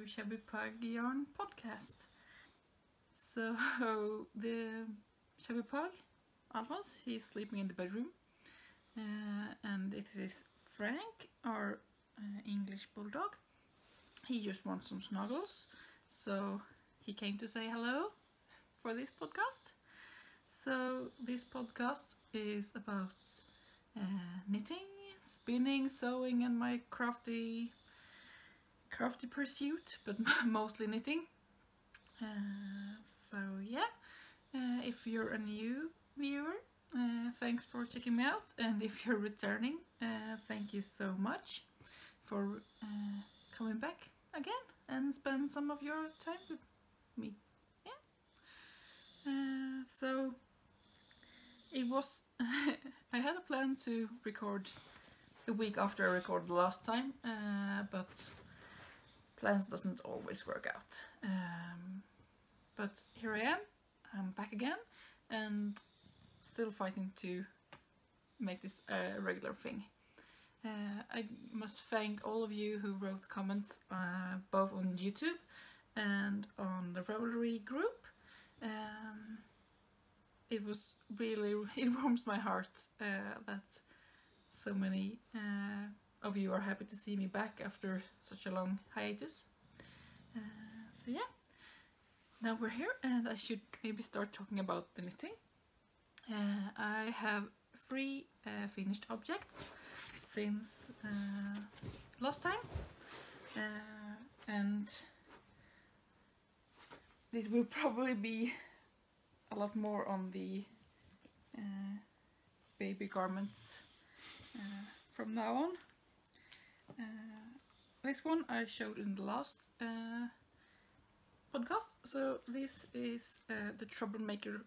ChubbyPugYarn podcast. So the Chubby Pug, Alphonse, he's sleeping in the bedroom, and it is Frank, our English bulldog. He just wants some snuggles, so he came to say hello for this podcast. So this podcast is about knitting, spinning, sewing, and my crafty pursuit, but mostly knitting. So yeah, if you're a new viewer, thanks for checking me out, and if you're returning, thank you so much for coming back again and spend some of your time with me. Yeah. So it was I had a plan to record the week after I recorded last time, but plans doesn't always work out. But here I am, I'm back again, and still fighting to make this a regular thing. I must thank all of you who wrote comments both on YouTube and on the Revelry group. It warms my heart that so many of you are happy to see me back after such a long hiatus. So yeah, now we're here, and I should maybe start talking about the knitting. I have 3 finished objects since last time, and it will probably be a lot more on the baby garments from now on. This one I showed in the last podcast. So this is the Troublemaker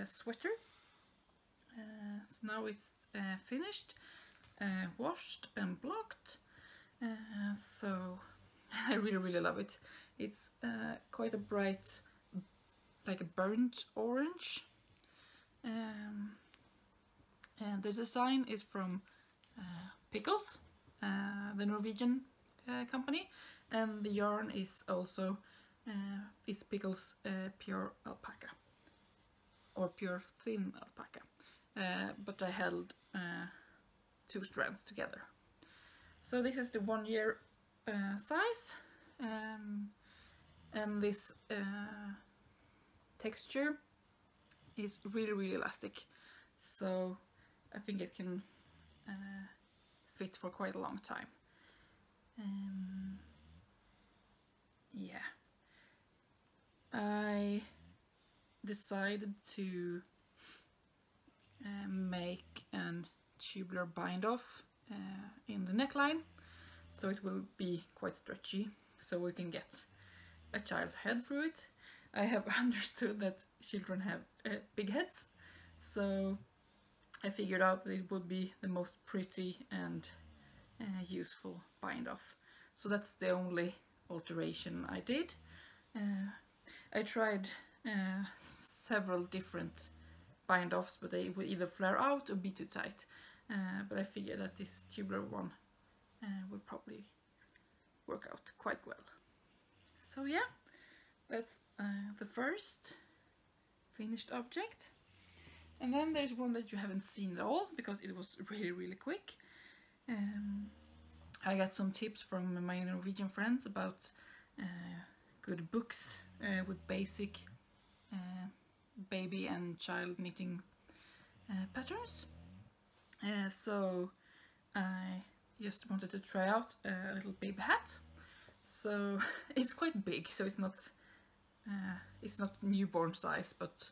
sweater. So now it's finished, washed and blocked. So I really love it. It's quite a bright, like a burnt orange. And the design is from Pickles, the Norwegian company, and the yarn is also it's Pickles pure alpaca, or pure thin alpaca, but I held 2 strands together. So this is the 1 year size, and this texture is really elastic, so I think it can fit for quite a long time. Yeah, I decided to make an tubular bind off in the neckline, so it will be quite stretchy, so we can get a child's head through it. I have understood that children have big heads, so I figured out that it would be the most pretty and useful bind off. So that's the only alteration I did. I tried several different bind offs, but they would either flare out or be too tight. But I figured that this tubular one would probably work out quite well. So yeah, that's the first finished object. And then there's one that you haven't seen at all, because it was really quick. I got some tips from my Norwegian friends about good books with basic baby and child knitting patterns. So I just wanted to try out a little baby hat. So it's quite big, so it's not newborn size, but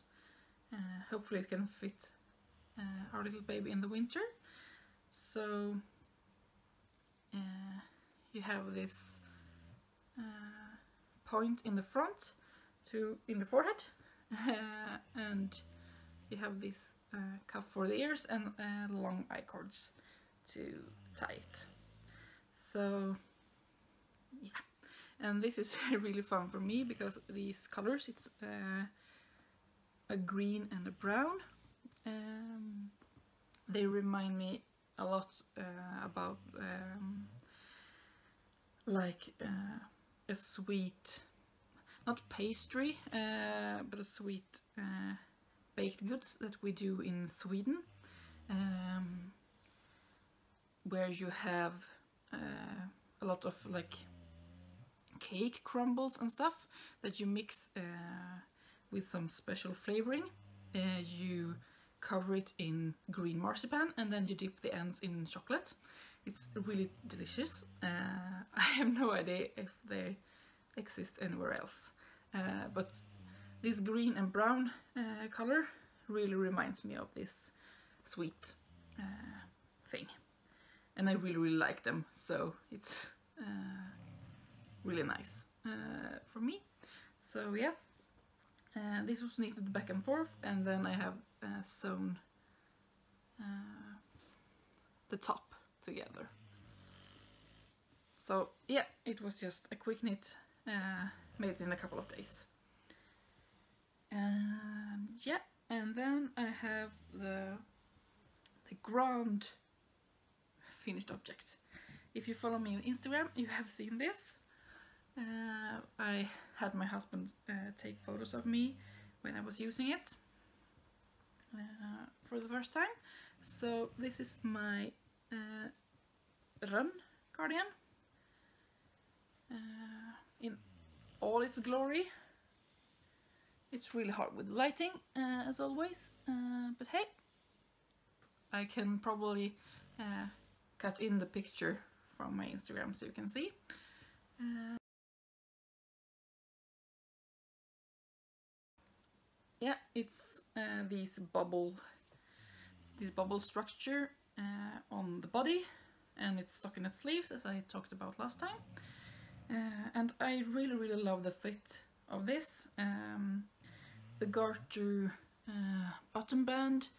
hopefully it can fit our little baby in the winter. So you have this point in the front in the forehead, and you have this cuff for the ears and long eye cords to tie it. So yeah, and this is really fun for me because these colors, it's a green and a brown. They remind me a lot about like a a sweet, not pastry, but a sweet baked goods that we do in Sweden, where you have a lot of like cake crumbles and stuff that you mix with some special flavoring. You cover it in green marzipan and then you dip the ends in chocolate. It's really delicious. I have no idea if they exist anywhere else, but this green and brown color really reminds me of this sweet thing, and I really like them, so it's really nice for me. So yeah, this was knitted back and forth, and then I have sewn the top together. So yeah, it was just a quick knit, made it in a couple of days. And yeah, and then I have the grand finished object. If you follow me on Instagram, you have seen this. I had my husband take photos of me when I was using it for the first time. So this is my Run cardigan in all its glory. It's really hard with lighting, as always, but hey, I can probably cut in the picture from my Instagram so you can see. Yeah, it's this bubble structure on the body, and it's stockinette sleeves, as I talked about last time. And I really love the fit of this. The garter bottom band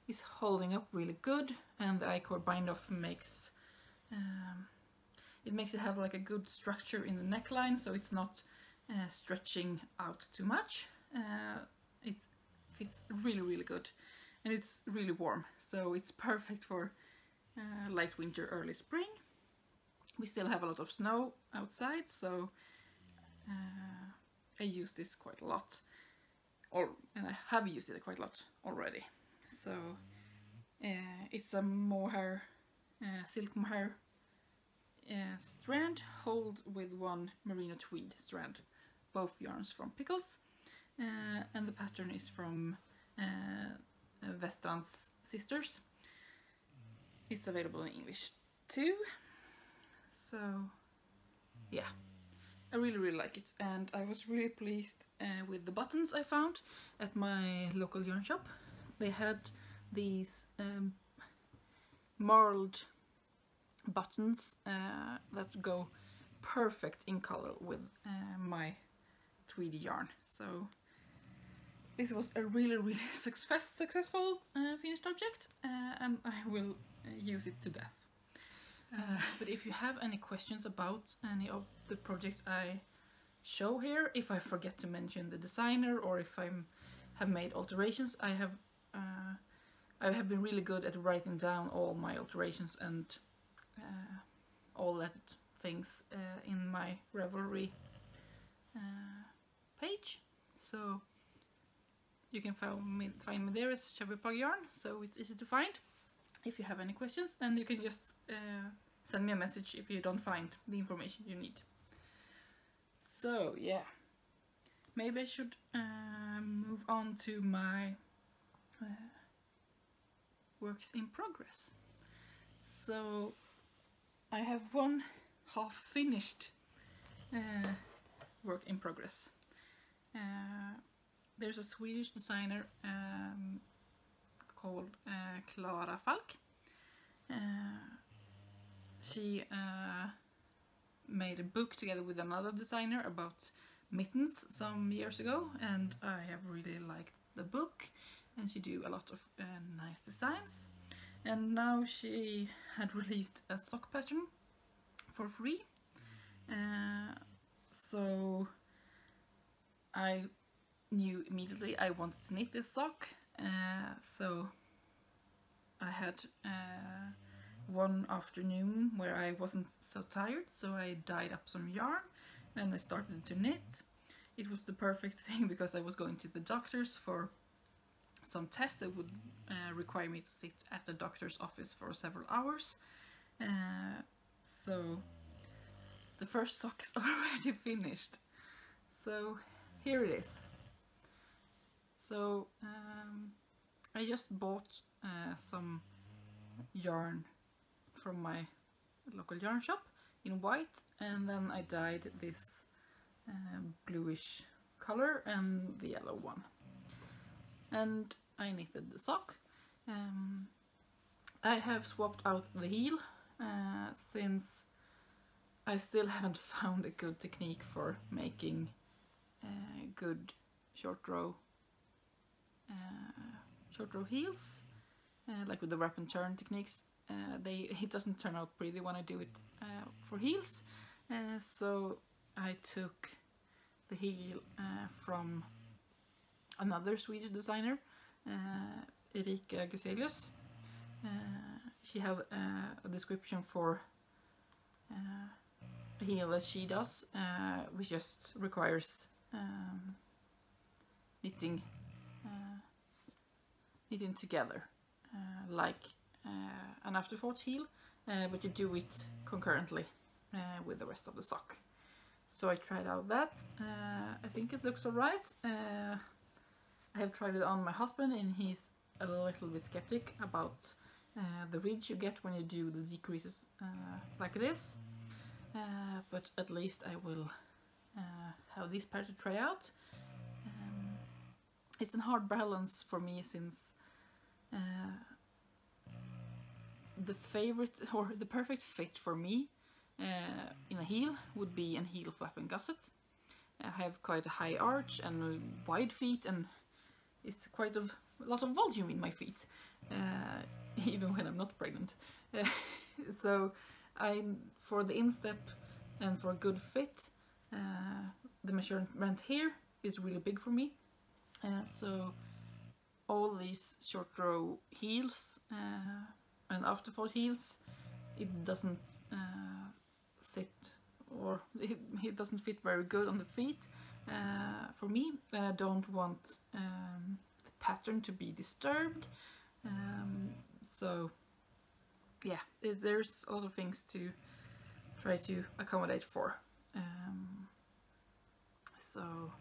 is holding up really good, and the I-cord bind-off makes it have like a good structure in the neckline, so it's not stretching out too much. It fits really good, and it's really warm, so it's perfect for late winter, early spring. We still have a lot of snow outside, so I use this quite a lot, and I have used it quite a lot already. So it's a mohair, silk mohair strand, hold with one merino tweed strand, both yarns from Pickles, and the pattern is from Westrand's Sisters. It's available in English too. So yeah, I really like it, and I was really pleased with the buttons I found at my local yarn shop. They had these marled buttons that go perfect in color with my tweedy yarn. So this was a really successful finished object, and I will use it to death. But if you have any questions about any of the projects I show here, if I forget to mention the designer or if I have made alterations, I have been really good at writing down all my alterations and all that things in my Ravelry page. So you can find me there as ChubbyPugYarn, so it's easy to find. If you have any questions, then you can just send me a message if you don't find the information you need. So yeah, maybe I should move on to my works in progress. So I have one half finished work in progress. There's a Swedish designer called Clara Falk. She made a book together with another designer about mittens some years ago, and I have really liked the book, and she do a lot of nice designs. And now she had released a sock pattern for free, so I knew immediately I wanted to knit this sock. So I had one afternoon where I wasn't so tired, so I dyed up some yarn and I started to knit. It was the perfect thing because I was going to the doctor's for some test that would require me to sit at the doctor's office for several hours. So the first sock is already finished. So here it is. So I just bought some yarn from my local yarn shop in white, and then I dyed this bluish color and the yellow one. And I knitted the sock. I have swapped out the heel since I still haven't found a good technique for making good short row heels, like with the wrap and turn techniques. It doesn't turn out pretty when I do it for heels, so I took the heel from another Swedish designer, Erika Guselius. She had a description for a heel that she does, which just requires knitting together, like an afterthought heel, but you do it concurrently with the rest of the sock. So I tried out that. I think it looks alright. I have tried it on my husband, and he's a little bit skeptic about the ridge you get when you do the decreases like this. But at least I will have this pair to try out. It's a hard balance for me since the favorite or the perfect fit for me in a heel would be an heel flap and gusset. I have quite a high arch and wide feet, and it's quite a lot of volume in my feet, even when I'm not pregnant. So for the instep and for a good fit, the measurement here is really big for me. So all these short row heels and afterthought heels, it doesn't sit, or it doesn't fit very good on the feet for me, and I don't want the pattern to be disturbed. So yeah, there's a lot of things to try to accommodate for. So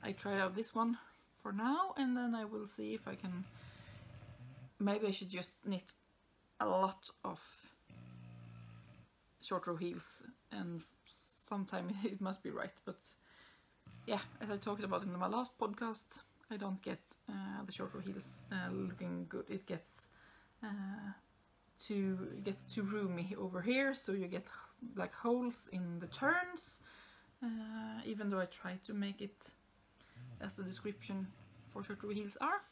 I tried out this one for now, and then I will see if I can, maybe I should just knit a lot of short row heels, and sometime it must be right. But yeah, as I talked about in my last podcast, I don't get the short row heels looking good. It gets too roomy over here, so you get like holes in the turns, even though I try to make it as the description for short row heels are.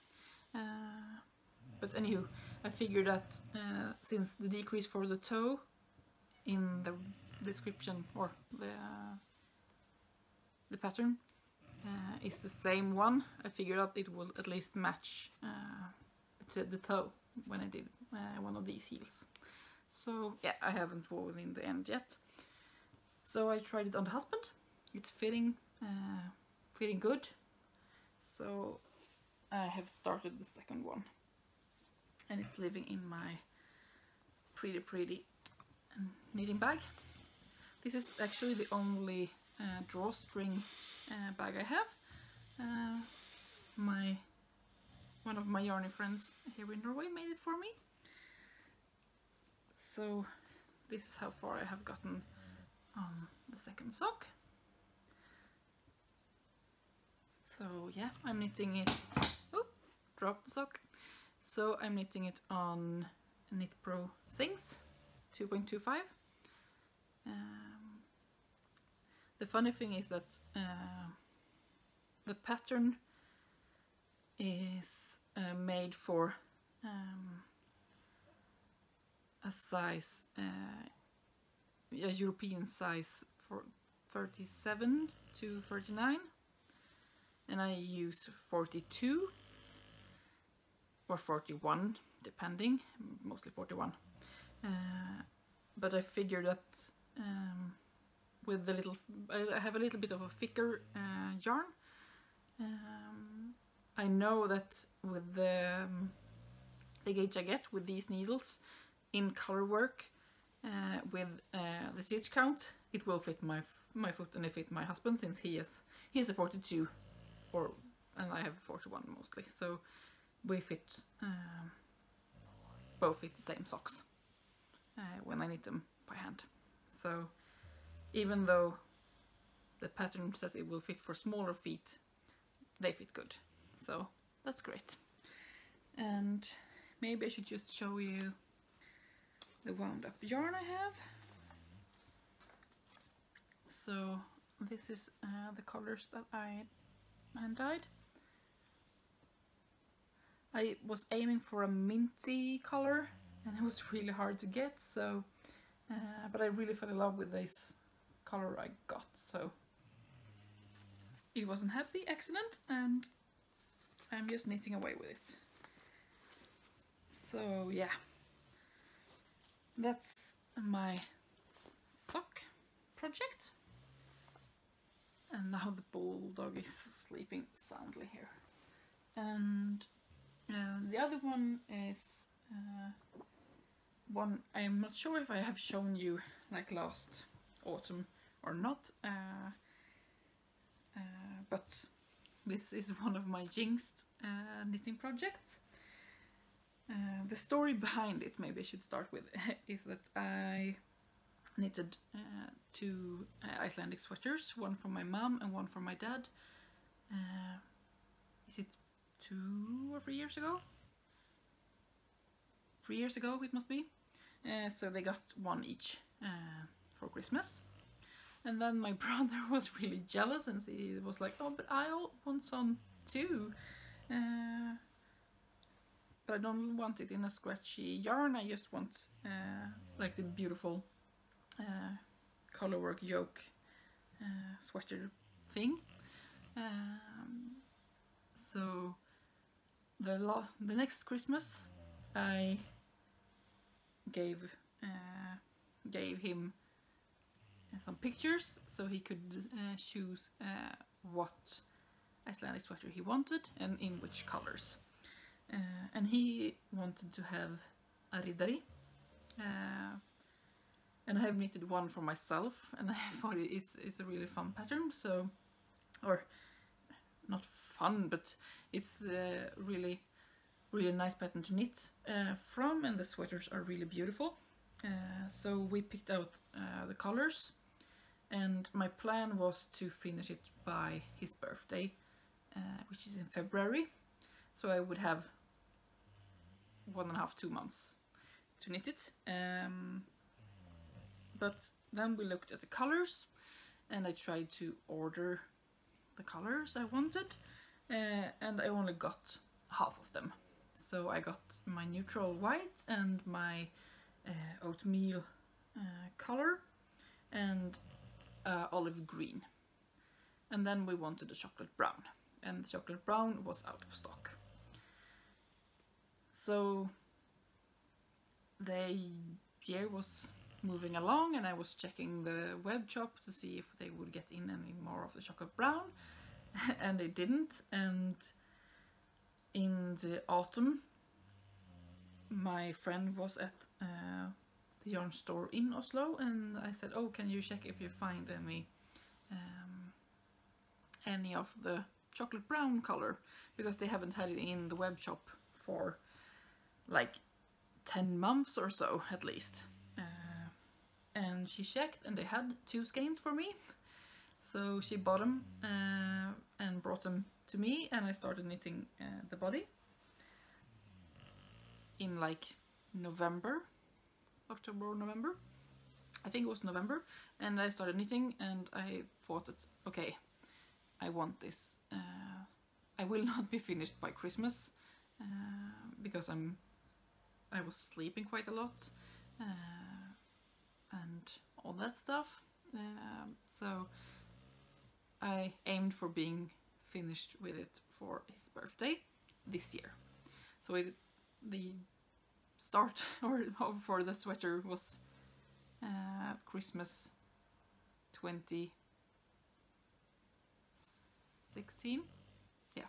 But anywho, I figured that since the decrease for the toe in the description, or the pattern is the same one, I figured out it will at least match to the toe when I did one of these heels. So yeah, I haven't woven in the end yet. So I tried it on the husband. It's fitting good. So I have started the second one, and it's living in my pretty knitting bag. This is actually the only drawstring bag I have. One of my yarny friends here in Norway made it for me. So this is how far I have gotten on the second sock. So yeah, I'm knitting it. Oh, dropped the sock. So I'm knitting it on Knit Pro Sings 2.25. The funny thing is that the pattern is made for a size, a European size for 37 to 39, and I use 42 or 41 depending, mostly 41. But I figured that with the little, I have a little bit of a thicker yarn. I know that with the gauge I get with these needles in color work with the stitch count, it will fit my foot and it fit my husband, since he's a 42 and I have a 41 mostly, so we fit both fit the same socks when I knit them by hand. So even though the pattern says it will fit for smaller feet, they fit good, so that's great. And maybe I should just show you the wound up yarn I have. So this is the colors that I hand dyed. I was aiming for a minty color and it was really hard to get, so but I really fell in love with this color I got, so it was a happy accident and I'm just knitting away with it. So yeah, that's my sock project. And now the bulldog is sleeping soundly here. And the other one is one I'm not sure if I have shown you like last autumn or not, but this is one of my jinxed knitting projects. The story behind it, maybe I should start with, is that I knitted two Icelandic sweaters, one for my mom and one for my dad. Is it 2 or 3 years ago? 3 years ago it must be. So they got one each for Christmas. And then my brother was really jealous and he was like, oh, but I want some too. But I don't want it in a scratchy yarn, I just want like the beautiful color work yoke sweater thing. So the next Christmas I gave him some pictures so he could choose what Icelandic sweater he wanted and in which colors. And he wanted to have a riddari, and I have knitted one for myself, and I thought it's a really fun pattern. So, or not fun, but it's a really nice pattern to knit from, and the sweaters are really beautiful. So we picked out the colors, and my plan was to finish it by his birthday, which is in February. So I would have 1.5 to 2 months to knit it. But then we looked at the colors and I tried to order the colors I wanted, and I only got half of them. So I got my neutral white and my oatmeal color and olive green. And then we wanted the chocolate brown, and the chocolate brown was out of stock. So the year was moving along and I was checking the web shop to see if they would get in any more of the chocolate brown, and they didn't. And in the autumn my friend was at the yarn store in Oslo, and I said, oh, can you check if you find any of the chocolate brown color, because they haven't had it in the web shop for like 10 months or so at least. And she checked and they had 2 skeins for me, so she bought them and brought them to me, and I started knitting the body in like October or November, I think it was November. And I started knitting and I thought that, okay, I want this. I will not be finished by Christmas because I was sleeping quite a lot and all that stuff. So I aimed for being finished with it for his birthday this year. So the start for the sweater was Christmas 2016. Yeah,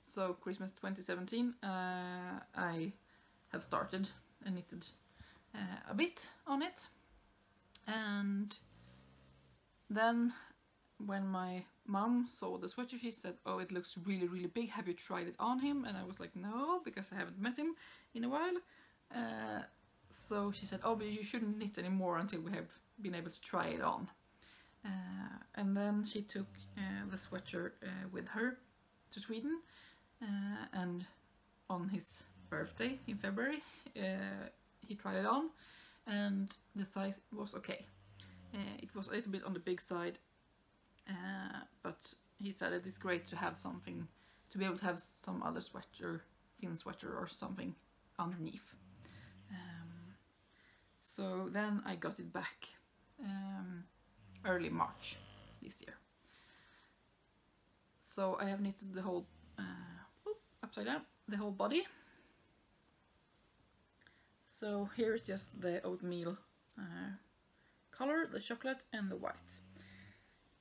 so Christmas 2017 I have started and knitted a bit on it, and then when my mom saw the sweater she said, "Oh, it looks really really big, have you tried it on him?" And I was like, "No, because I haven't met him in a while." So she said, "Oh, but you shouldn't knit anymore until we have been able to try it on." And then she took the sweater with her to Sweden, and on his birthday in February he tried it on, and the size was okay. It was a little bit on the big side, but he said it is great to have something, to be able to have some other sweater, thin sweater or something underneath. So then I got it back early March this year. So I have knitted the whole, upside down, the whole body. So here is just the oatmeal color, the chocolate and the white.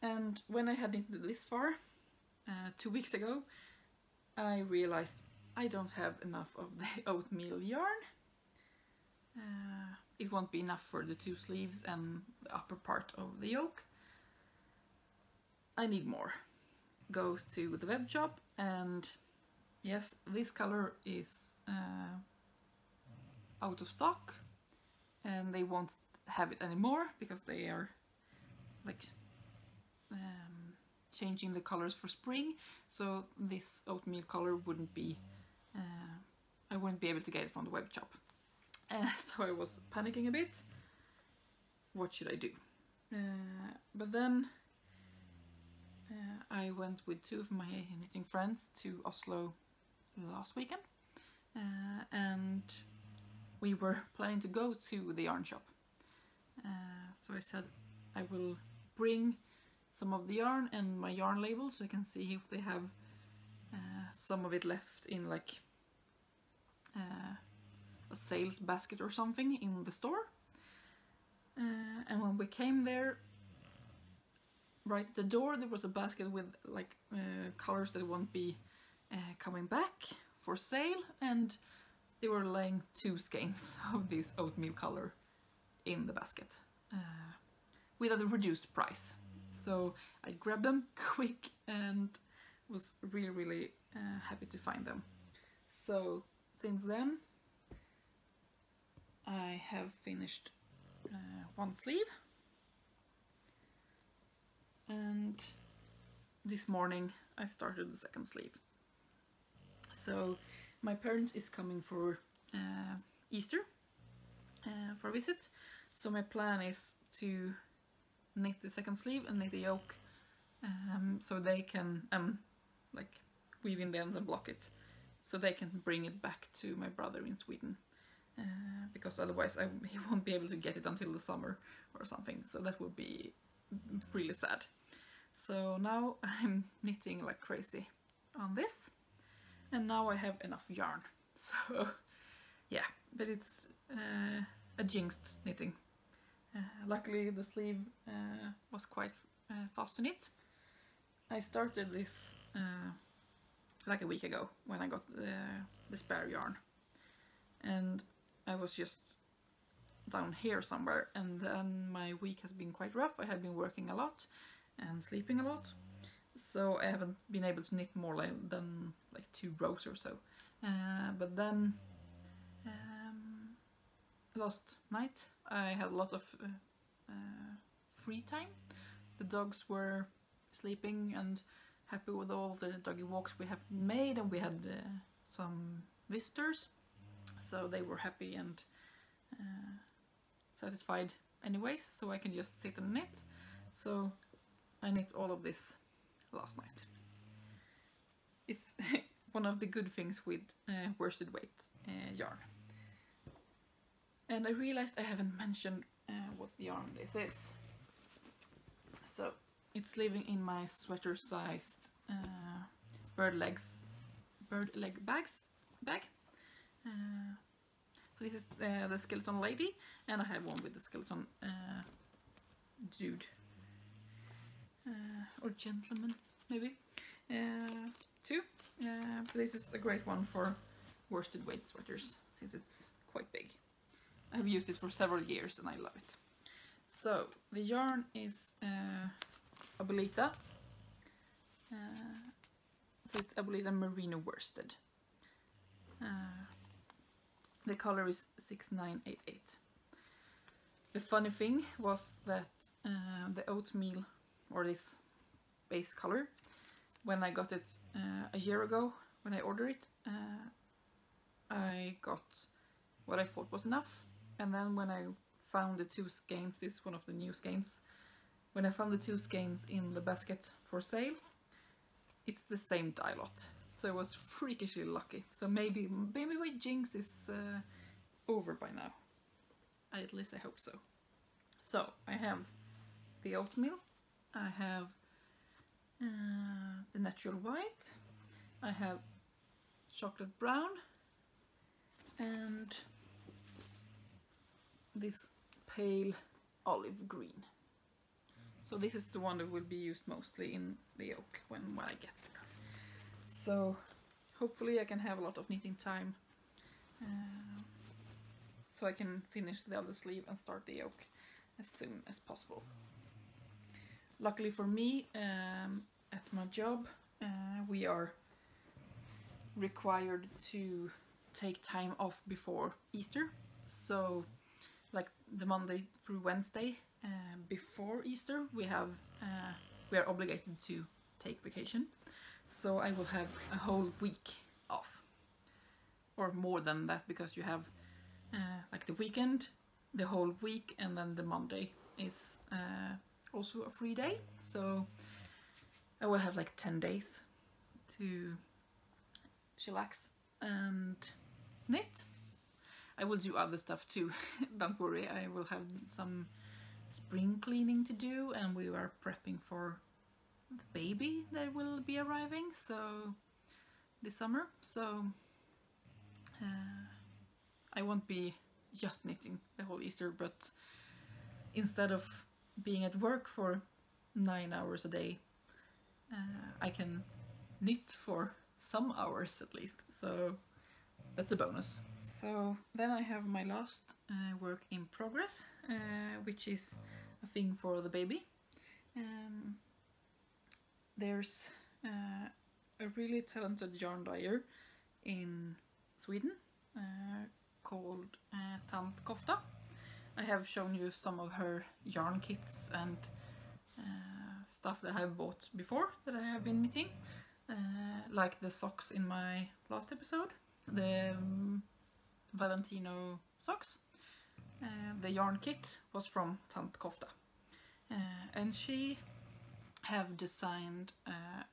And when I had knitted this far, 2 weeks ago, I realized I don't have enough of the oatmeal yarn. It won't be enough for the 2 sleeves and the upper part of the yoke. I need more. Go to the web shop, and yes, this color is out of stock, and they won't have it anymore because they are like changing the colors for spring, so this oatmeal color wouldn't be, I wouldn't be able to get it from the web shop. So I was panicking a bit. What should I do? But then I went with 2 of my knitting friends to Oslo last weekend, and we were planning to go to the yarn shop. So I said I will bring some of the yarn and my yarn label so I can see if they have some of it left in like a sales basket or something in the store. And when we came there, right at the door there was a basket with like colors that won't be coming back for sale, and they were laying 2 skeins of this oatmeal color in the basket with a reduced price. So I grabbed them quick and was really happy to find them. So since then I have finished 1 sleeve, and this morning I started the 2nd sleeve. So my parents is coming for Easter for a visit, so my plan is to knit the 2nd sleeve and knit the yoke, so they can like weave in the ends and block it, so they can bring it back to my brother in Sweden, because otherwise he won't be able to get it until the summer or something, so that would be really sad. So now I'm knitting like crazy on this, and now I have enough yarn. So yeah, but it's a jinxed knitting. Luckily the sleeve was quite fast to knit. I started this like a week ago when I got the spare yarn, and I was just down here somewhere, and then my week has been quite rough. I have been working a lot and sleeping a lot, so I haven't been able to knit more than like 2 rows or so. But then last night I had a lot of free time. The dogs were sleeping and happy with all the doggy walks we have made, and we had some visitors, so they were happy and satisfied anyways, so I can just sit and knit. So I knit all of this last night. It's one of the good things with worsted weight yarn. And I realized I haven't mentioned what yarn this is. So it's living in my sweater sized bird leg bag. So this is the skeleton lady, and I have one with the skeleton dude. or gentleman maybe. 2. This is a great one for worsted weight sweaters since it's quite big. I have used it for several years and I love it. So the yarn is Abuelita. So it's Abuelita Merino worsted. The color is 6988. The funny thing was that the oatmeal, or this base color, when I got it a year ago, when I ordered it, I got what I thought was enough. And then when I found the 2 skeins, this is one of the new skeins, when I found the 2 skeins in the basket for sale, it's the same dye lot. So I was freakishly lucky. So maybe my jinx is over by now. At least I hope so. So I have the oatmeal, I have the natural white, I have chocolate brown, and this pale olive green. So this is the one that will be used mostly in the yoke when I get there. So hopefully I can have a lot of knitting time, so I can finish the other sleeve and start the yoke as soon as possible. Luckily for me, at my job, we are required to take time off before Easter. So like the Monday through Wednesday before Easter we are obligated to take vacation. So I will have a whole week off, or more than that, because you have like the weekend, the whole week, and then the Monday is also a free day. So I will have like 10 days to chillax and knit. I will do other stuff too, don't worry. I will have some spring cleaning to do, and we are prepping for the baby that will be arriving this summer. So I won't be just knitting the whole Easter, but instead of being at work for 9 hours a day, I can knit for some hours at least, so that's a bonus. So then I have my last work in progress, which is a thing for the baby. There's a really talented yarn dyer in Sweden called Tant Kofta. I have shown you some of her yarn kits and stuff that I have bought before that I have been knitting, like the socks in my last episode, the Valentino socks. The yarn kit was from Tant Kofta, and she have designed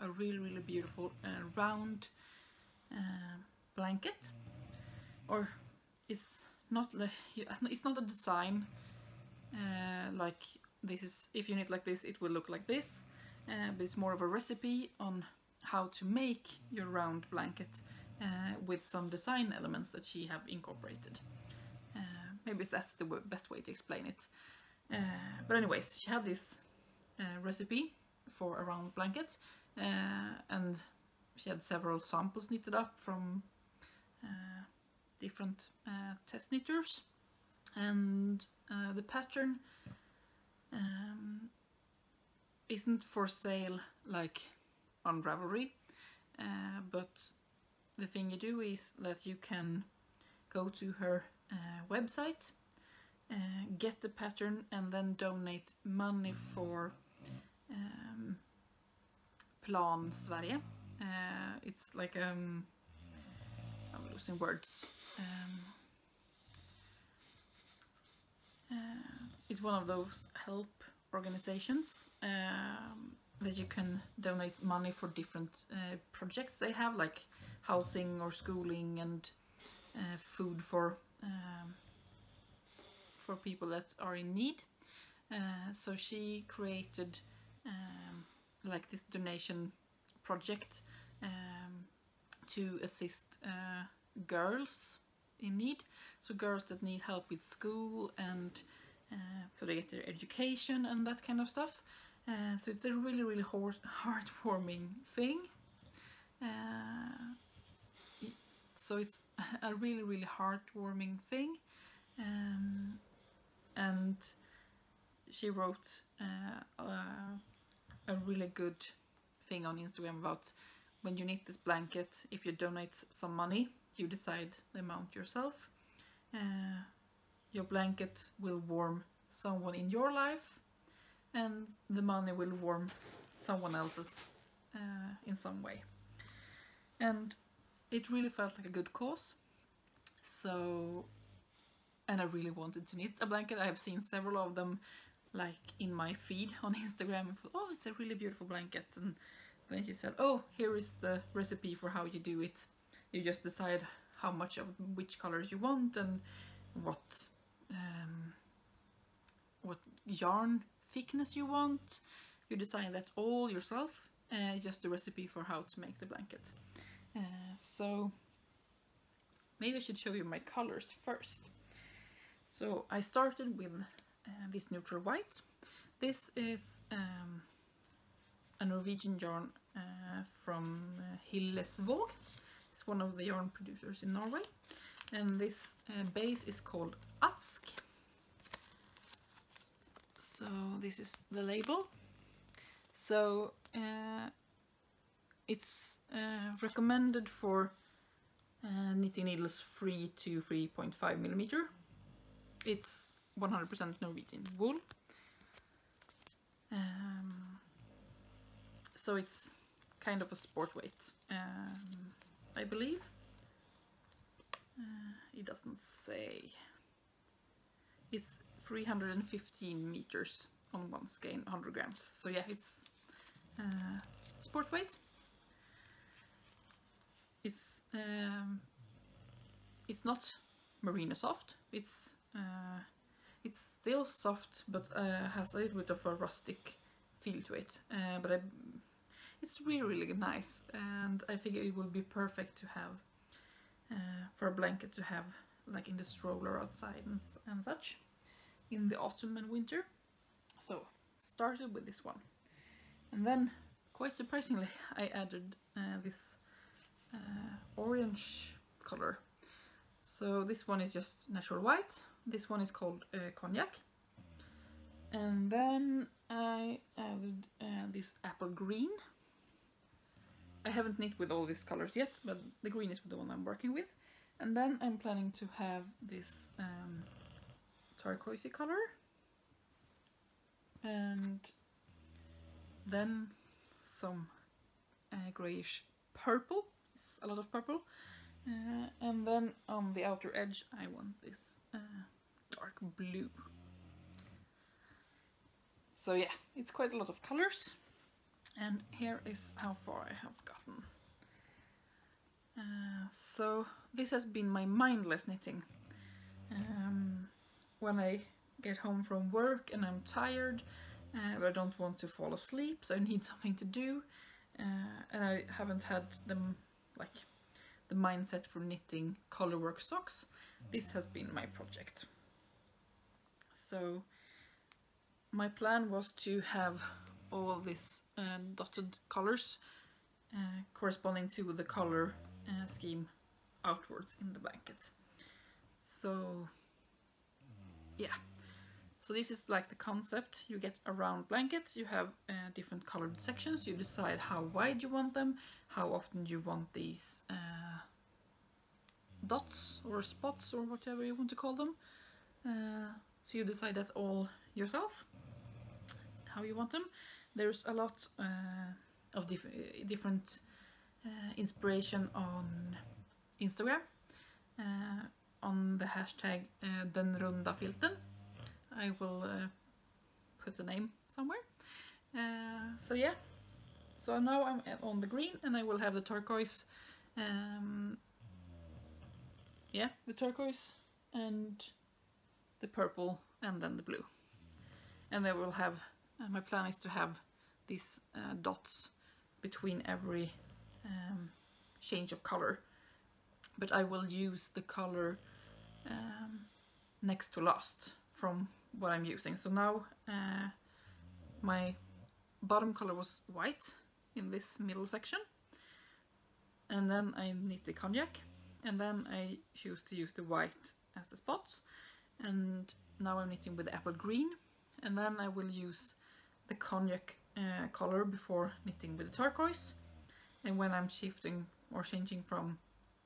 a really beautiful round blanket, or it's not a design like this is, if you knit like this it will look like this, but it's more of a recipe on how to make your round blanket with some design elements that she have incorporated. Maybe that's the best way to explain it. But anyways, she had this recipe for a round blanket, and she had several samples knitted up from different test knitters, and the pattern isn't for sale like on Ravelry, but the thing you do is that you can go to her website, get the pattern, and then donate money for Plan Sverige. It's like I'm losing words. It's one of those help organizations that you can donate money for different projects they have, like housing or schooling and food for people that are in need. So she created like this donation project to assist girls in need, so girls that need help with school and so they get their education and that kind of stuff. So it's a really heartwarming thing. So it's a really heartwarming thing, and she wrote a really good thing on Instagram about when you knit this blanket, if you donate some money, you decide the amount yourself. Your blanket will warm someone in your life, and the money will warm someone else's in some way. And it really felt like a good cause. So, and I really wanted to knit a blanket. I have seen several of them like in my feed on Instagram. And thought, oh, it's a really beautiful blanket. And then she said, oh, here is the recipe for how you do it. You just decide how much of which colors you want and what yarn thickness you want. You decide that all yourself. Just the recipe for how to make the blanket. So maybe I should show you my colors first. So I started with this neutral white. This is a Norwegian yarn from Hillesvåg. It's one of the yarn producers in Norway. And this base is called Ask. So this is the label. So it's recommended for knitting needles 3 to 3.5 millimeter. It's 100% Norwegian wool. So it's kind of a sport weight, I believe. It doesn't say. It's 315 meters on one skein, 100 grams. So yeah, it's sport weight. It's not merino soft. It's still soft, but has a little bit of a rustic feel to it. But it's really nice, and I figure it will be perfect to have for a blanket to have like in the stroller outside and such in the autumn and winter. So started with this one, and then quite surprisingly I added this orange color. So this one is just natural white. This one is called cognac. And then I added this apple green. I haven't knit with all these colors yet, but the green is the one I'm working with. And then I'm planning to have this turquoisey color. And then some grayish purple. It's a lot of purple. And then on the outer edge I want this dark blue. So yeah, it's quite a lot of colors, and here is how far I have gotten. So this has been my mindless knitting. When I get home from work and I'm tired, but I don't want to fall asleep, so I need something to do, and I haven't had the mindset for knitting colorwork socks. This has been my project. So my plan was to have all these dotted colors corresponding to the color scheme outwards in the blanket. So yeah, so this is like the concept. You get a round blanket, you have different colored sections, you decide how wide you want them, how often you want these dots or spots or whatever you want to call them. So you decide that all yourself, how you want them. There's a lot of different inspiration on Instagram, on the hashtag Den Runda Filten. I will put the name somewhere. So yeah, so now I'm on the green, and I will have the turquoise. Yeah, the turquoise and the purple, and then the blue. And I will have, my plan is to have these dots between every change of color, but I will use the color next to last from what I'm using. So now my bottom color was white in this middle section. And then I knit the cognac, and then I choose to use the white as the spots. And now I'm knitting with the apple green, and then I will use the cognac color before knitting with the turquoise. And when I'm shifting or changing from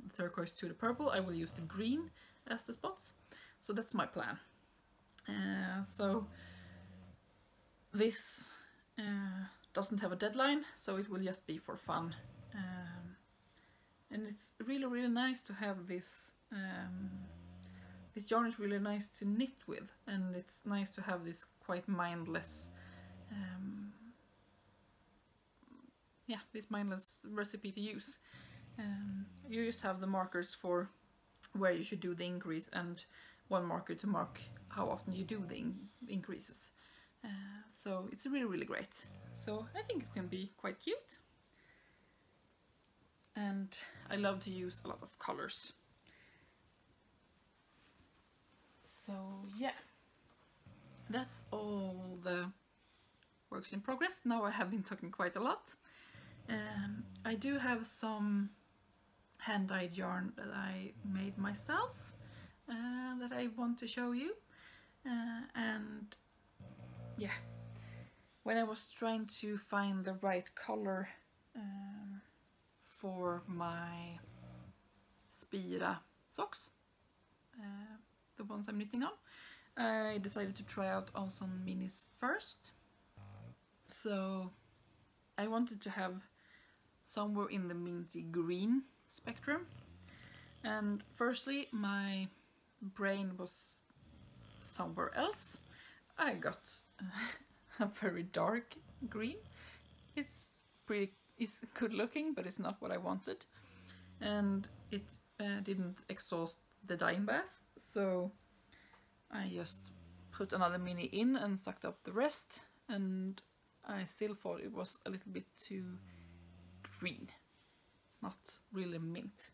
the turquoise to the purple, I will use the green as the spots. So that's my plan. So this doesn't have a deadline, so it will just be for fun. And it's really, really nice to have this. This yarn is really nice to knit with, and it's nice to have this quite mindless, this mindless recipe to use. You just have the markers for where you should do the increase, and one marker to mark how often you do the increases. So it's really, really great. So I think it can be quite cute. And I love to use a lot of colors. So yeah, that's all the works in progress. Now I have been talking quite a lot. I do have some hand-dyed yarn that I made myself that I want to show you. And yeah, when I was trying to find the right color for my Spira socks, the ones I'm knitting on, I decided to try out on some minis first. So I wanted to have somewhere in the minty green spectrum, and firstly my brain was somewhere else. I got a very dark green. It's good looking, but it's not what I wanted, and it didn't exhaust the dyeing bath, so I just put another mini in and sucked up the rest, and I still thought it was a little bit too green, not really mint.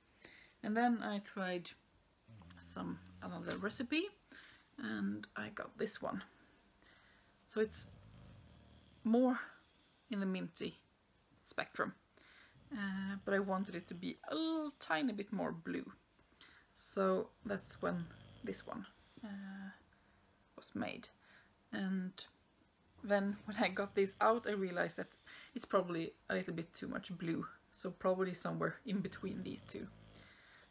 And then I tried another recipe, and I got this one. So it's more in the minty spectrum, but I wanted it to be a little tiny bit more blue. So that's when this one was made. And then when I got this out, I realized that it's probably a little bit too much blue, so probably somewhere in between these two.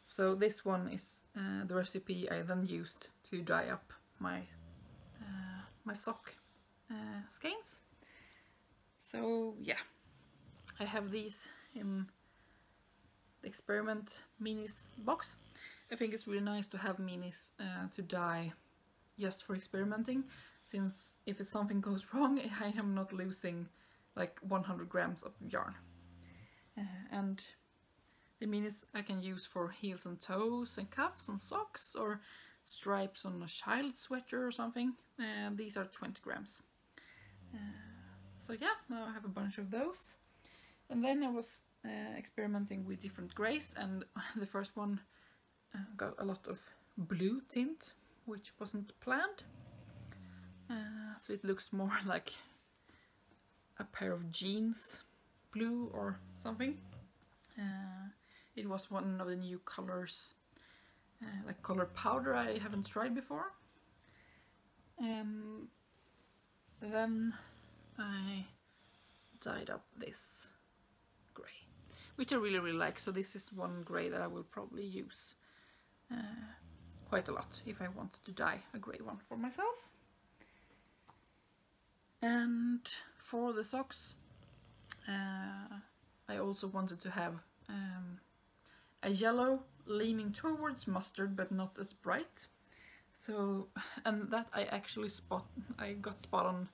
So this one is the recipe I then used to dye up my my sock skeins. So yeah, I have these in the Experiment Minis box. I think it's really nice to have minis to dye just for experimenting, since if something goes wrong, I am not losing like 100 grams of yarn. And the minis I can use for heels and toes and cuffs on socks, or stripes on a child sweater or something. These are 20 grams. So yeah, now I have a bunch of those. And then I was experimenting with different greys, and the first one got a lot of blue tint, which wasn't planned. So it looks more like a pair of jeans blue or something. It was one of the new colors, like color powder I haven't tried before. Then I dyed up this grey, which I really, really like. So this is one grey that I will probably use quite a lot if I want to dye a grey one for myself. And for the socks, I also wanted to have a yellow leaning towards mustard, but not as bright. So, and that I actually got spot on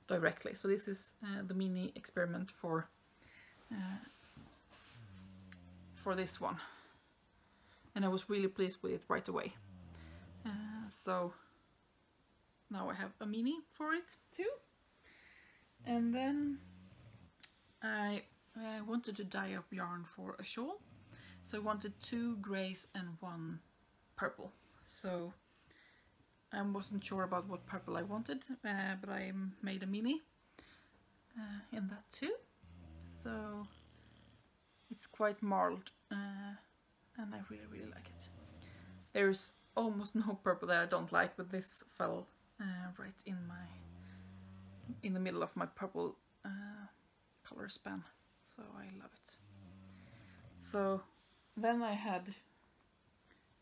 directly. So this is the mini experiment for this one, and I was really pleased with it right away. So now I have a mini for it too. And then I wanted to dye up yarn for a shawl, so I wanted 2 greys and 1 purple. So I wasn't sure about what purple I wanted, but I made a mini in that too. So it's quite marled, and I really like it. There's almost no purple that I don't like, but this fell right in the middle of my purple color span, so I love it. So then I had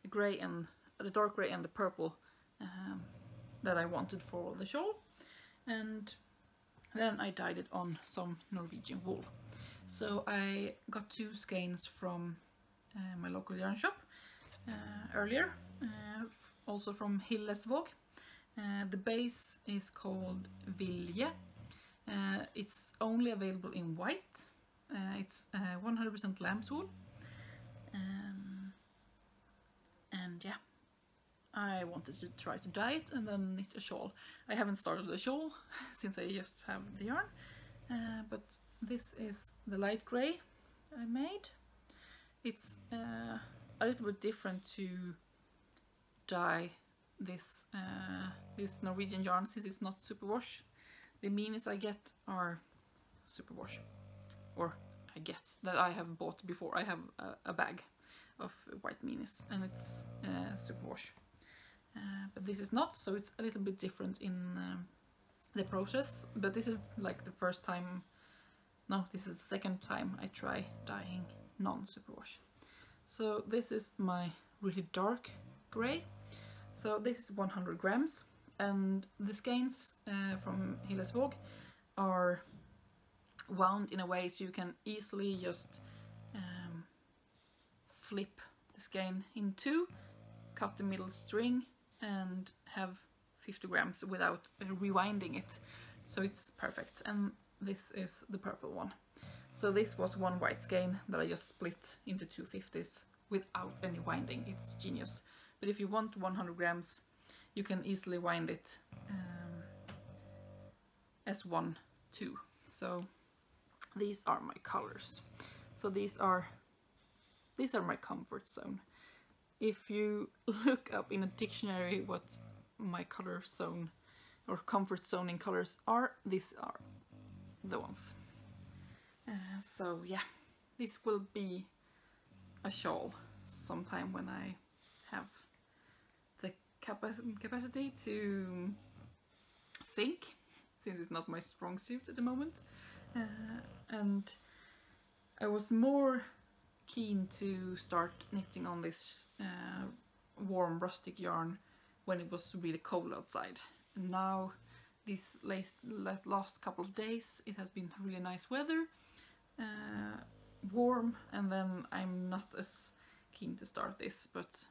the grey and the dark grey and the purple that I wanted for the shawl, and then I dyed it on some Norwegian wool. So I got 2 skeins from my local yarn shop earlier, also from Hillesvåg. The base is called Vilje. It's only available in white. It's 100% lamb's wool. And yeah, I wanted to try to dye it and then knit a shawl. I haven't started the shawl since I just have the yarn, but this is the light grey I made. It's a little bit different to dye this Norwegian yarn since it's not superwash. The meanies I get are superwash, or I get that I have bought before. I have a bag of white meanies and it's superwash, but this is not, so it's a little bit different in the process. But this is like the first time, no, this is the second time I try dyeing non-superwash. So this is my really dark grey. So this is 100 grams, and the skeins from Hillesvåg are wound in a way so you can easily just flip the skein in 2, cut the middle string and have 50 grams without rewinding it. So it's perfect. And this is the purple one. So this was 1 white skein that I just split into 2 50s without any winding. It's genius. But if you want 100 grams, you can easily wind it as 1, 2. So these are my colors. So these are my comfort zone. If you look up in a dictionary what my color zone or comfort zone in colors are, these are the ones. So yeah, this will be a shawl sometime when I have the capacity to think, since it's not my strong suit at the moment. And I was more keen to start knitting on this warm rustic yarn when it was really cold outside. And now these last couple of days it has been really nice weather, warm, and then I'm not as keen to start this, but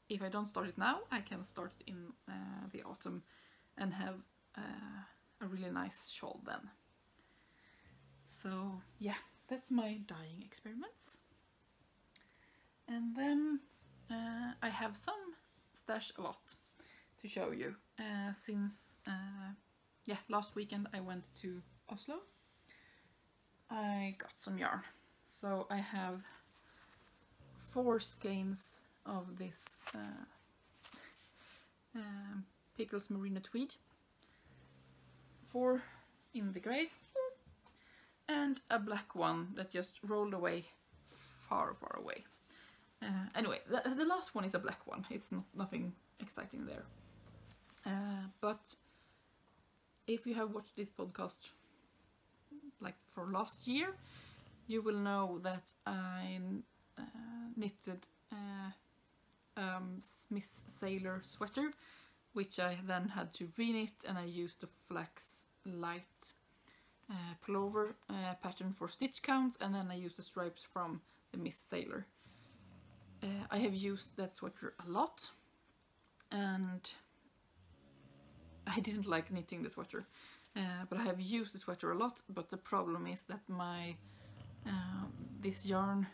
if I don't start it now I can start it in the autumn and have a really nice shawl then. So yeah, that's my dyeing experiments. And then I have some stash a lot to show you since yeah, last weekend I went to Oslo. I got some yarn, so I have 4 skeins of this Pickles Merino Tweed, 4 in the grey, and a black one that just rolled away far away. Anyway, the last one is a black one. It's nothing exciting there. But if you have watched this podcast like for last year, you will know that I knitted Miss Sailor sweater, which I then had to re-knit, and I used the flax light pullover pattern for stitch count, and then I used the stripes from the Miss Sailor. I have used that sweater a lot, and I didn't like knitting the sweater, but I have used the sweater a lot. But the problem is that my this yarn,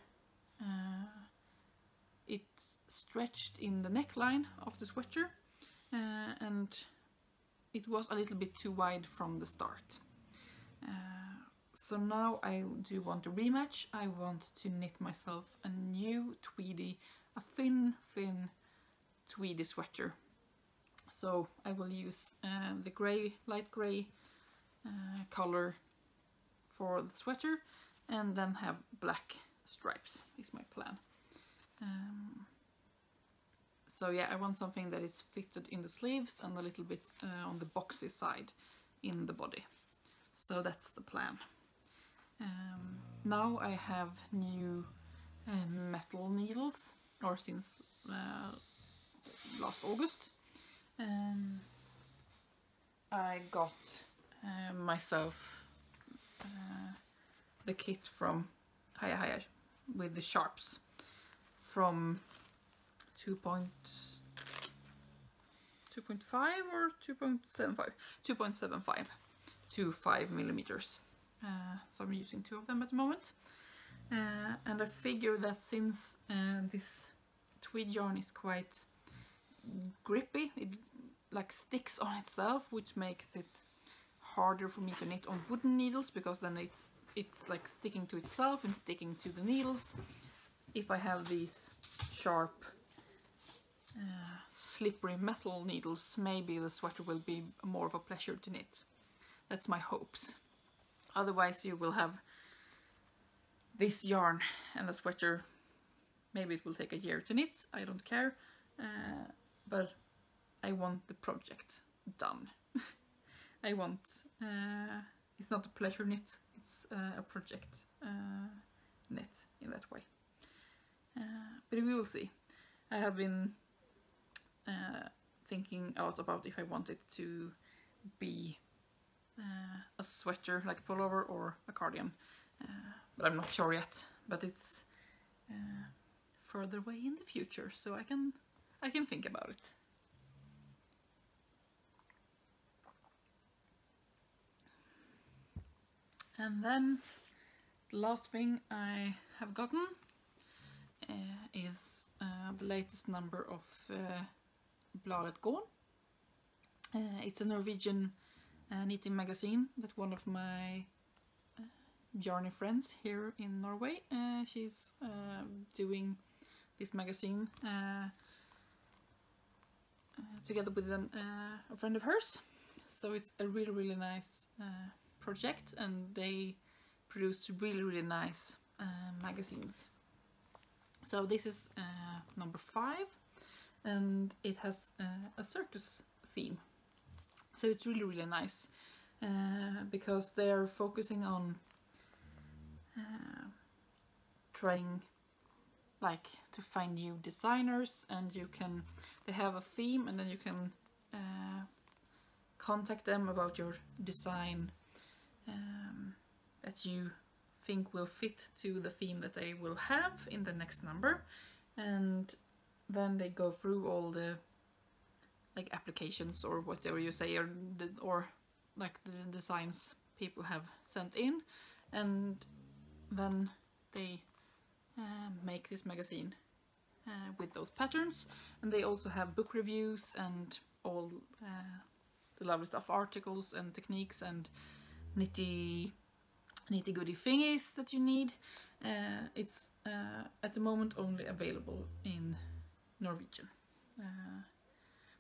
it stretched in the neckline of the sweater, and it was a little bit too wide from the start. So now I do want to rematch. I want to knit myself a new tweedy, a thin tweedy sweater. So I will use the grey, light grey color for the sweater, and then have black stripes is my plan. So yeah, I want something that is fitted in the sleeves and a little bit on the boxy side in the body. So that's the plan. Now I have new metal needles, or since last August. I got myself the kit from Hiya with the sharps from 2.5 or 2.75 to 5 millimeters. So I'm using 2 of them at the moment, and I figure that since this tweed yarn is quite grippy, it like sticks on itself, which makes it harder for me to knit on wooden needles, because then it's like sticking to itself and sticking to the needles. If I have these sharp slippery metal needles, maybe the sweater will be more of a pleasure to knit. That's my hopes. Otherwise you will have this yarn and the sweater, maybe it will take a year to knit, I don't care, but I want the project done. I want, it's not a pleasure knit, it's a project knit in that way. But we will see. I have been thinking a lot about if I want it to be a sweater like a pullover or a cardigan, but I'm not sure yet. But it's further away in the future, so I can think about it. And then the last thing I have gotten is the latest number of Bladet Garn. It's a Norwegian knitting magazine that one of my yarny friends here in Norway, she's doing this magazine together with a friend of hers. So it's a really nice project, and they produce really nice magazines. So this is number 5, and it has a circus theme. So it's really nice because they're focusing on trying like to find new designers, and they have a theme, and then you can contact them about your design that you think will fit to the theme that they will have in the next number, and then they go through all the like applications or whatever you say, or like the designs people have sent in, and then they make this magazine with those patterns. And they also have book reviews and all the lovely stuff, articles and techniques and nitty goody thingies that you need. It's at the moment only available in Norwegian,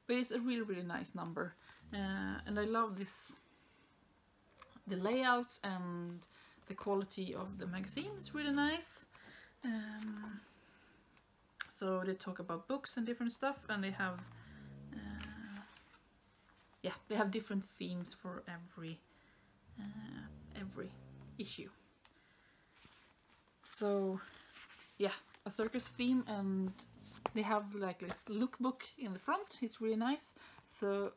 but it's a really nice number, and I love the layout and the quality of the magazine. It's really nice. So they talk about books and different stuff, and they have they have different themes for every issue. So yeah, a circus theme, and they have like this lookbook in the front. It's really nice. So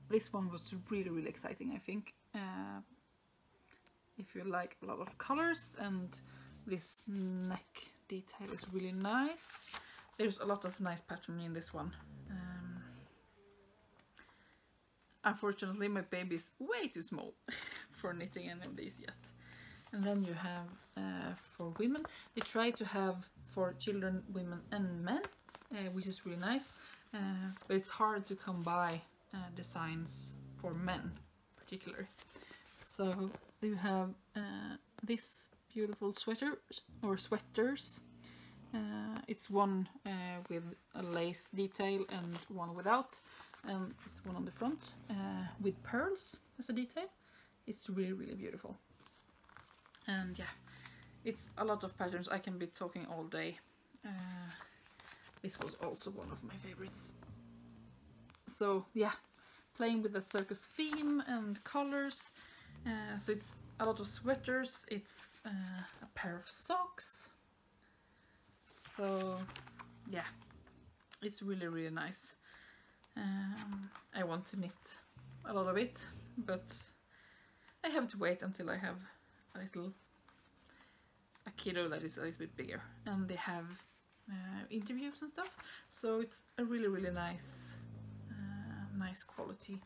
this one was really exciting, I think. If you like a lot of colors, and this neck detail is really nice. There's a lot of nice pattern in this one. Unfortunately, my baby is way too small for knitting any of these yet. And then you have for women, they try to have for children, women and men, which is really nice, but it's hard to come by designs for men particularly. So you have this beautiful sweater or sweaters. It's one with a lace detail and one without, and it's one on the front with pearls as a detail. It's really, really beautiful. And yeah, it's a lot of patterns. I can be talking all day. This was also one of my favorites. So yeah, playing with the circus theme and colors. So it's a lot of sweaters, it's a pair of socks. So yeah, it's really, really nice. I want to knit a lot of it, but I have to wait until I have a kiddo that is a little bit bigger, and they have interviews and stuff. So it's a really, really nice quality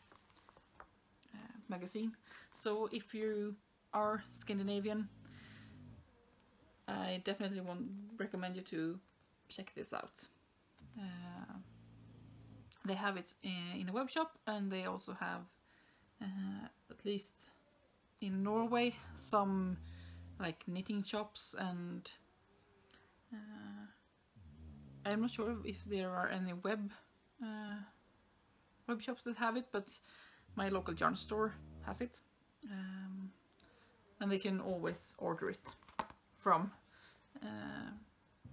magazine. So if you are Scandinavian, I definitely recommend you to check this out. They have it in a web shop, and they also have, at least in Norway, some like knitting shops, and I'm not sure if there are any web shops that have it, but my local yarn store has it, and they can always order it from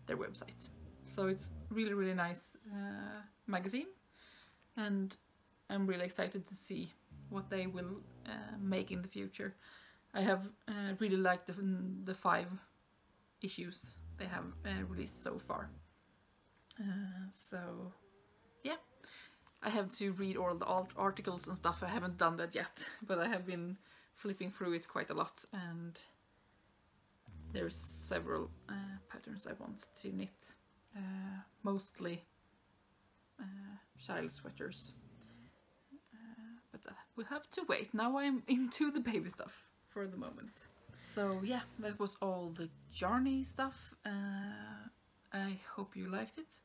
their website. So it's really, really nice magazine, and I'm really excited to see what they will make in the future. I have really liked the 5 issues they have released so far. So yeah, I have to read all the articles and stuff. I haven't done that yet, but I have been flipping through it quite a lot, and there's several patterns I want to knit, mostly child sweaters, but we'll have to wait. Now I'm into the baby stuff for the moment. So yeah, that was all the yarny stuff. I hope you liked it.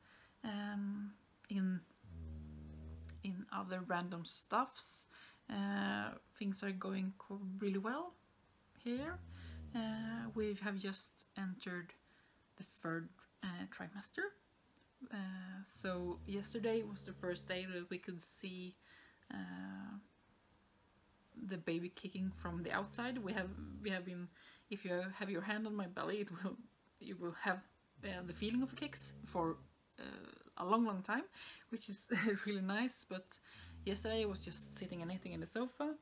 In other random stuffs, things are going really well here. We have just entered the 3rd trimester. So yesterday was the first day that we could see the baby kicking from the outside. We have been, if you have your hand on my belly, you will have the feeling of kicks for a long time, which is really nice. But yesterday I was just sitting and knitting in the sofa,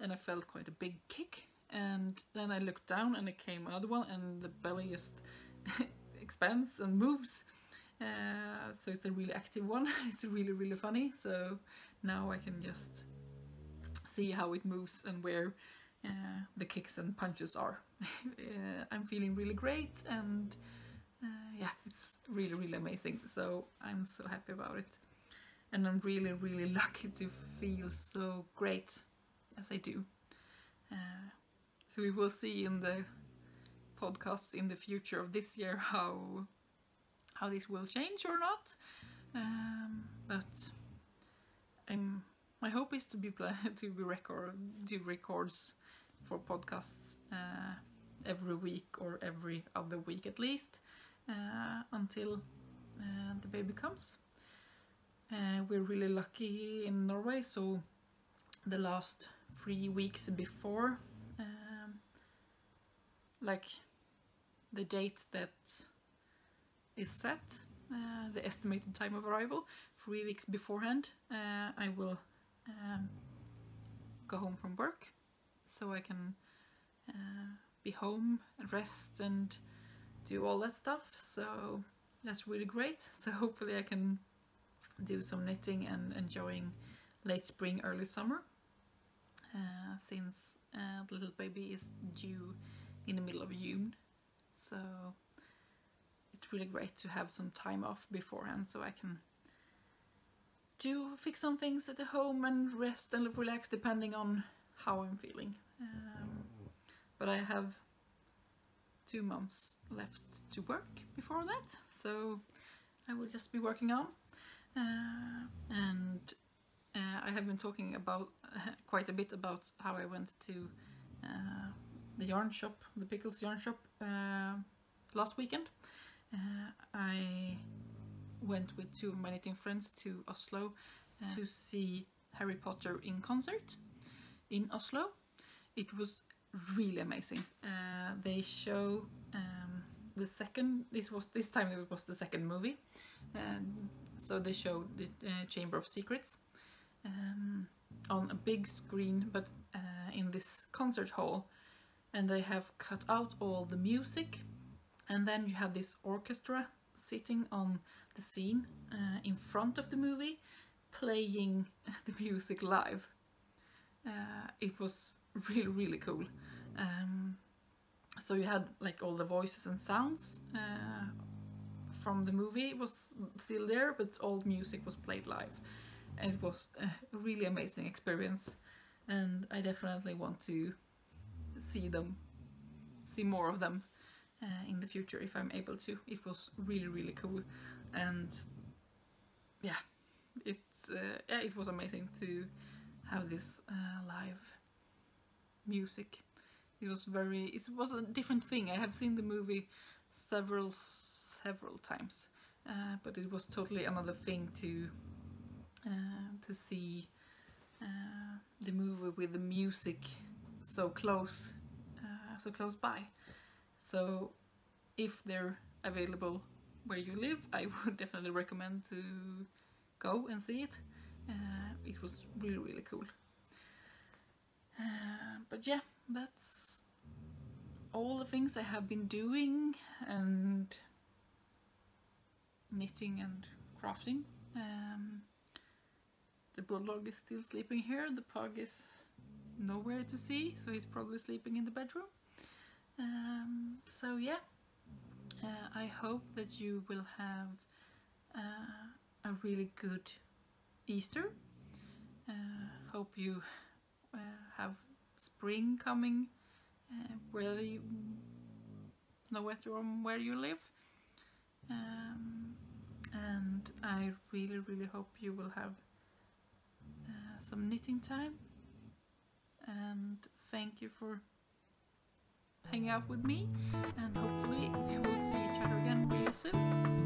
and I felt quite a big kick, and then I looked down and it came another one, and the belly just expands and moves. So it's a really active one. It's really, really funny. So now I can just see how it moves and where the kicks and punches are. I'm feeling really great, and yeah, it's really, really amazing. So I'm so happy about it, and I'm really, really lucky to feel so great as I do. So we will see in the podcasts in the future of this year how this will change or not. But my hope is to do records for podcasts every week or every other week at least, until the baby comes. We're really lucky in Norway, so the last 3 weeks before like the date that is set, the estimated time of arrival, 3 weeks beforehand, I will go home from work, so I can be home and rest and do all that stuff. So that's really great. So hopefully I can do some knitting and enjoying late spring, early summer, since the little baby is due in the middle of June. So it's really great to have some time off beforehand, so I can fix some things at the home and rest and relax depending on how I'm feeling. But I have 2 months left to work before that, so I will just be working on. And I have been talking about quite a bit about how I went to the yarn shop, the Pickles yarn shop, last weekend. I went with 2 of my knitting friends to Oslo to see Harry Potter in concert in Oslo. it was really amazing. They show the second, this time it was the second movie, so they showed the Chamber of Secrets on a big screen, but in this concert hall, and they have cut out all the music, and then you have this orchestra sitting on the scene in front of the movie, playing the music live. It was really, really cool. So you had like all the voices and sounds from the movie was still there, but all the music was played live, and it was a really amazing experience, and I definitely want to see more of them in the future if I'm able to. It was really, really cool, and yeah, it was amazing to have this live music. It was a different thing. I have seen the movie several times, but it was totally another thing to see the movie with the music so close by. So if they're available where you live, I would definitely recommend to go and see it. It was really, really cool. But yeah, that's all the things I have been doing, and knitting and crafting. The bulldog is still sleeping here. The pug is nowhere to see, so he's probably sleeping in the bedroom. So yeah, I hope that you will have a really good Easter. Hope you have spring coming where you where you live, and I really, really hope you will have some knitting time, and thank you for hanging out with me, and hopefully we will see each other again really soon.